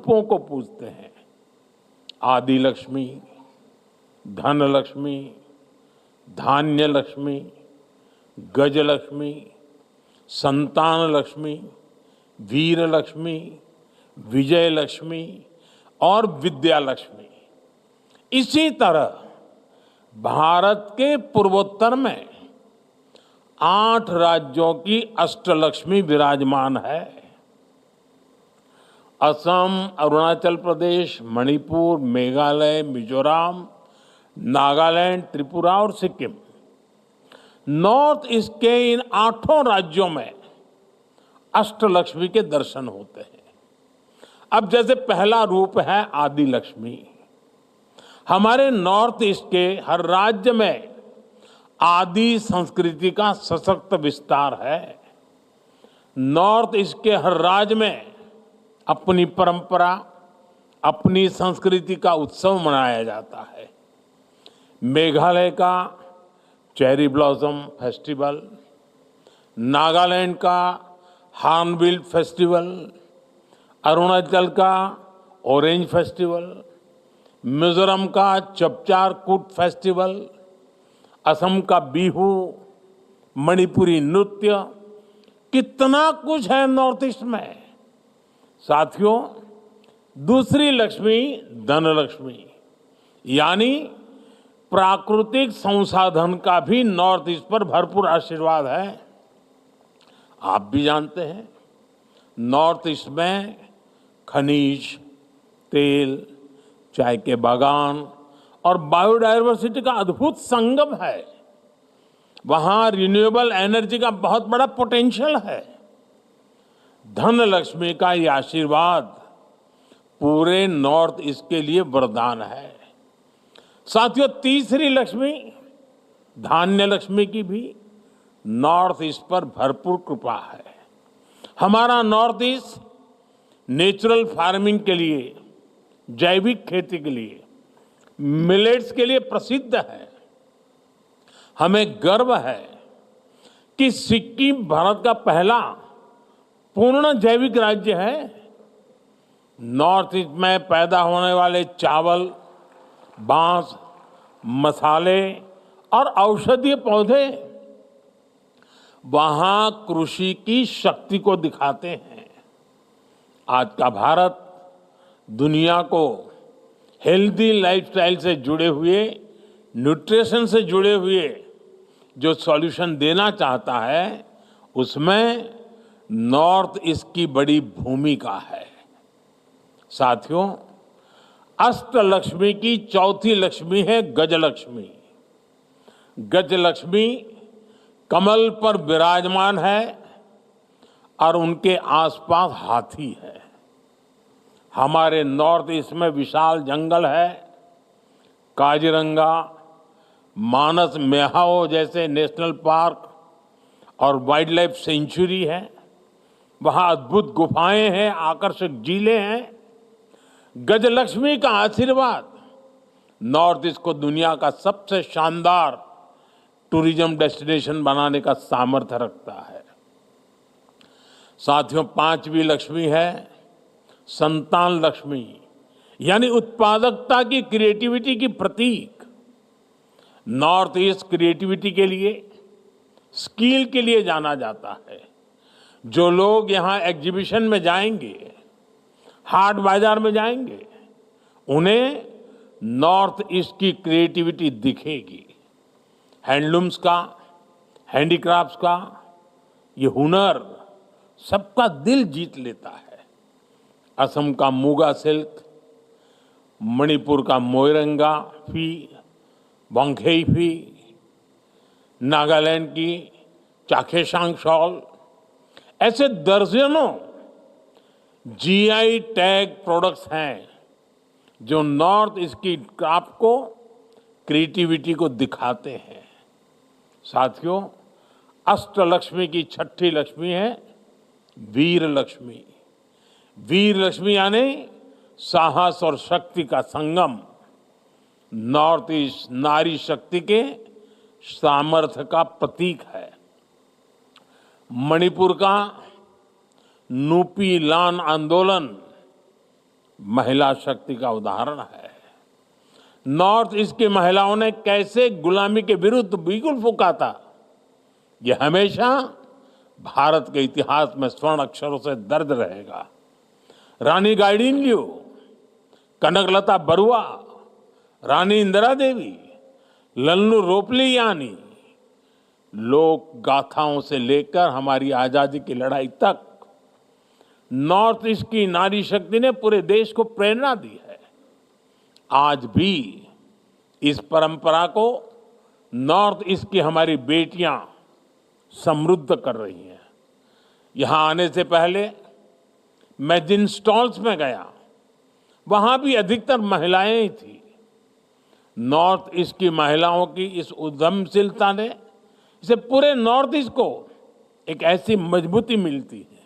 रूपों को पूजते हैं। आदि लक्ष्मी, धन लक्ष्मी, धान्य लक्ष्मी, गज लक्ष्मी, संतान लक्ष्मी, वीर लक्ष्मी, विजय लक्ष्मी और विद्या लक्ष्मी। इसी तरह भारत के पूर्वोत्तर में 8 राज्यों की अष्टलक्ष्मी विराजमान है। असम, अरुणाचल प्रदेश, मणिपुर, मेघालय, मिजोरम, नागालैंड, त्रिपुरा और सिक्किम। नॉर्थ ईस्ट के इन 8 राज्यों में अष्टलक्ष्मी के दर्शन होते हैं। अब जैसे पहला रूप है आदि लक्ष्मी। हमारे नॉर्थ ईस्ट के हर राज्य में आदि संस्कृति का सशक्त विस्तार है। नॉर्थ ईस्ट के हर राज्य में अपनी परंपरा, अपनी संस्कृति का उत्सव मनाया जाता है। मेघालय का चेरी ब्लॉसम फेस्टिवल, नागालैंड का हार्नबिल फेस्टिवल, अरुणाचल का ऑरेंज फेस्टिवल, मिजोरम का चपचार कूट फेस्टिवल, असम का बिहू, मणिपुरी नृत्य, कितना कुछ है नॉर्थ ईस्ट में। साथियों, दूसरी लक्ष्मी धन लक्ष्मी, यानी प्राकृतिक संसाधन का भी नॉर्थ ईस्ट पर भरपूर आशीर्वाद है। आप भी जानते हैं, नॉर्थ ईस्ट में खनिज, तेल, चाय के बागान और बायोडायवर्सिटी का अद्भुत संगम है। वहां रिन्यूएबल एनर्जी का बहुत बड़ा पोटेंशियल है। धन लक्ष्मी का ये आशीर्वाद पूरे नॉर्थ ईस्ट के लिए वरदान है। साथियों, तीसरी लक्ष्मी धान्य लक्ष्मी की भी नॉर्थ ईस्ट पर भरपूर कृपा है। हमारा नॉर्थ ईस्ट नेचुरल फार्मिंग के लिए, जैविक खेती के लिए, मिलेट्स के लिए प्रसिद्ध है। हमें गर्व है कि सिक्किम भारत का पहला पूर्ण जैविक राज्य है। नॉर्थ ईस्ट में पैदा होने वाले चावल, बांस, मसाले और औषधीय पौधे वहां कृषि की शक्ति को दिखाते हैं। आज का भारत दुनिया को हेल्दी लाइफस्टाइल से जुड़े हुए, न्यूट्रिशन से जुड़े हुए जो सॉल्यूशन देना चाहता है, उसमें नॉर्थ ईस्ट की बड़ी भूमिका है। साथियों, अष्टलक्ष्मी की चौथी लक्ष्मी है गजलक्ष्मी। गजलक्ष्मी कमल पर विराजमान है और उनके आसपास हाथी है। हमारे नॉर्थ ईस्ट में विशाल जंगल है। काजीरंगा, मानस मेहाओ जैसे नेशनल पार्क और वाइल्ड लाइफ सेंचुरी है। वहां अद्भुत गुफाएं हैं, आकर्षक झीलें हैं। गजलक्ष्मी का आशीर्वाद नॉर्थ ईस्ट को दुनिया का सबसे शानदार टूरिज्म डेस्टिनेशन बनाने का सामर्थ्य रखता है। साथियों, पांचवी लक्ष्मी है संतान लक्ष्मी, यानी उत्पादकता की, क्रिएटिविटी की प्रतीक। नॉर्थ ईस्ट क्रिएटिविटी के लिए, स्किल के लिए जाना जाता है। जो लोग यहां एग्जीबिशन में जाएंगे, हाट बाजार में जाएंगे, उन्हें नॉर्थ ईस्ट की क्रिएटिविटी दिखेगी। हैंडलूम्स का, हैंडीक्राफ्ट्स का ये हुनर सबका दिल जीत लेता है। असम का मुगा सिल्क, मणिपुर का मोइरंगा फी, वांगखेई फी, नागालैंड की चाखेसांग शॉल, ऐसे दर्जनों जीआई टैग प्रोडक्ट्स हैं जो नॉर्थ ईस्ट की क्राफ्ट को, क्रिएटिविटी को दिखाते हैं। साथियों, अष्टलक्ष्मी की छठी लक्ष्मी है वीर लक्ष्मी। वीर लक्ष्मी यानी साहस और शक्ति का संगम। नॉर्थ ईस्ट नारी शक्ति के सामर्थ्य का प्रतीक है। मणिपुर का नुपी लान आंदोलन महिला शक्ति का उदाहरण है। नॉर्थ ईस्ट की महिलाओं ने कैसे गुलामी के विरुद्ध बिगुल फूंका था, ये हमेशा भारत के इतिहास में स्वर्ण अक्षरों से दर्ज रहेगा। रानी गाइडिनल्यू, कनकलता बरुआ, रानी इंदिरा देवी, लल्लू रोपलियानी, लोक गाथाओं से लेकर हमारी आजादी की लड़ाई तक नॉर्थ ईस्ट की नारी शक्ति ने पूरे देश को प्रेरणा दी है। आज भी इस परंपरा को नॉर्थ ईस्ट की हमारी बेटियां समृद्ध कर रही हैं। यहां आने से पहले मैं जिन स्टॉल्स में गया, वहां भी अधिकतर महिलाएं ही थी। नॉर्थ ईस्ट की महिलाओं की इस उद्यमशीलता ने इसे पूरे नॉर्थ ईस्ट को एक ऐसी मजबूती मिलती है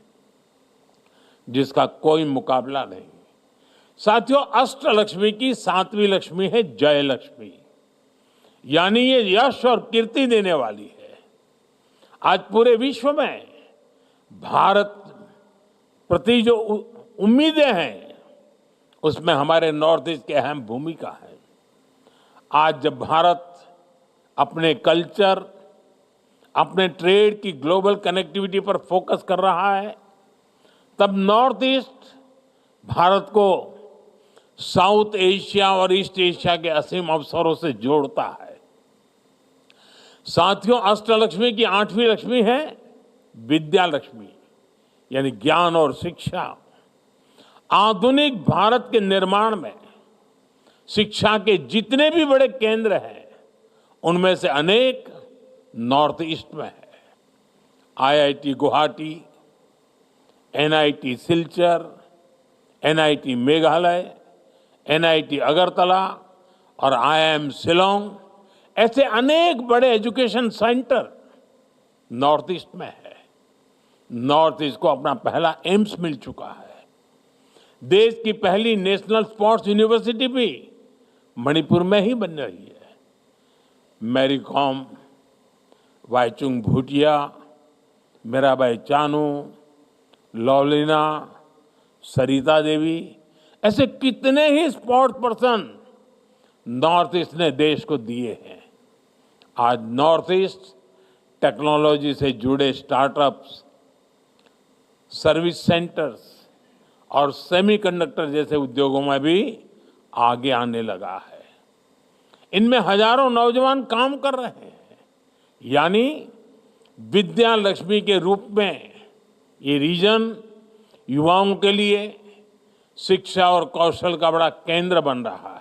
जिसका कोई मुकाबला नहीं। साथियों, अष्टलक्ष्मी की सातवीं लक्ष्मी है जय लक्ष्मी, यानी ये यश और कीर्ति देने वाली है। आज पूरे विश्व में भारत प्रति जो उम्मीदें हैं, उसमें हमारे नॉर्थ ईस्ट की अहम भूमिका है। आज जब भारत अपने कल्चर, अपने ट्रेड की ग्लोबल कनेक्टिविटी पर फोकस कर रहा है, तब नॉर्थ ईस्ट भारत को साउथ एशिया और ईस्ट एशिया के असीम अवसरों से जोड़ता है। साथियों, अष्टलक्ष्मी की आठवीं लक्ष्मी है विद्या लक्ष्मी, यानी ज्ञान और शिक्षा। आधुनिक भारत के निर्माण में शिक्षा के जितने भी बड़े केंद्र हैं, उनमें से अनेक नॉर्थ ईस्ट में है। IIT Guwahati, NIT Silchar, NIT Meghalaya, NIT Agartala और आईआईएम शिलोंग, ऐसे अनेक बड़े एजुकेशन सेंटर नॉर्थ ईस्ट में है। नॉर्थ ईस्ट को अपना पहला एम्स मिल चुका है। देश की पहली नेशनल स्पोर्ट्स यूनिवर्सिटी भी मणिपुर में ही बन रही है। मैरी कॉम, वाईचुंग भूटिया, मीराबाई चानू, लवलीना, सरिता देवी, ऐसे कितने ही स्पोर्ट्स पर्सन नॉर्थ ईस्ट ने देश को दिए हैं। आज नॉर्थ ईस्ट टेक्नोलॉजी से जुड़े स्टार्टअप्स, सर्विस सेंटर्स और सेमीकंडक्टर जैसे उद्योगों में भी आगे आने लगा है। इनमें हजारों नौजवान काम कर रहे हैं, यानी विद्या लक्ष्मी के रूप में ये रीजन युवाओं के लिए शिक्षा और कौशल का बड़ा केंद्र बन रहा है।